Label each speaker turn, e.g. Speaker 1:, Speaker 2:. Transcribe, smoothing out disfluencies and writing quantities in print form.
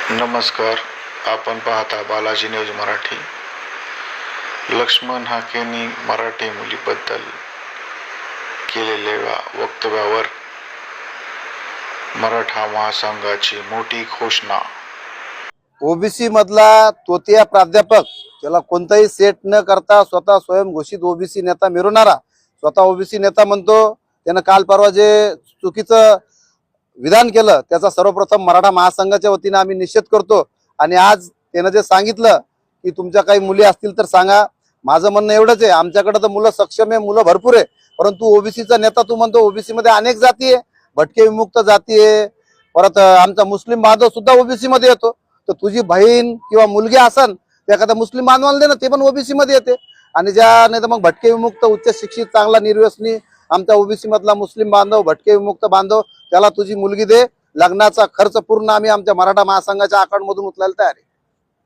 Speaker 1: नमस्कार. आपण पाहता बालाजी न्यूज मराठी. लक्ष्मण हाकेंनी मराठी मुलीबद्दल केलेल्या वक्तव्यावर मराठा महासंघाची मोठी घोषणा.
Speaker 2: ओबीसी मधला तोतिया प्राध्यापक, त्याला कोणताही सेट न करता स्वतः स्वयंघोषित ओबीसी नेता मिरवणारा, स्वतः ओबीसी नेता म्हणतो, त्यानं काल परवा जे चुकीचं विधान केलं त्याचा सर्वप्रथम मराठा महासंघाच्या वतीने आम्ही निषेध करतो. आणि आज त्यानं जे सांगितलं की तुमच्या काही मुली असतील तर सांगा, माझं म्हणणं एवढंच आहे, आमच्याकडे तर मुलं सक्षम आहे, मुलं भरपूर आहे, परंतु ओबीसीचा नेता तू म्हणतो ओबीसी मध्ये अनेक जाती आहे, भटके विमुक्त जाती आहे, परत आमचा मुस्लिम बांधव सुद्धा ओबीसी मध्ये येतो. तर तुझी बहीण किंवा मुलगी असन तर एखादा मुस्लिम बांधवाला दे ना, ते पण ओबीसी मध्ये येते. आणि ज्या नाही तर मग भटके विमुक्त उच्च शिक्षित चांगला निर्व्यसनी आमचा ओबीसी मधला मुस्लिम बांधव, भटके विमुक्त बांधव, त्याला तुझी मुलगी दे. लग्नाचा खर्च पूर्ण आम्ही आमच्या मराठा महासंघाच्या अकाउंट मधून उचलायला तयार आहे.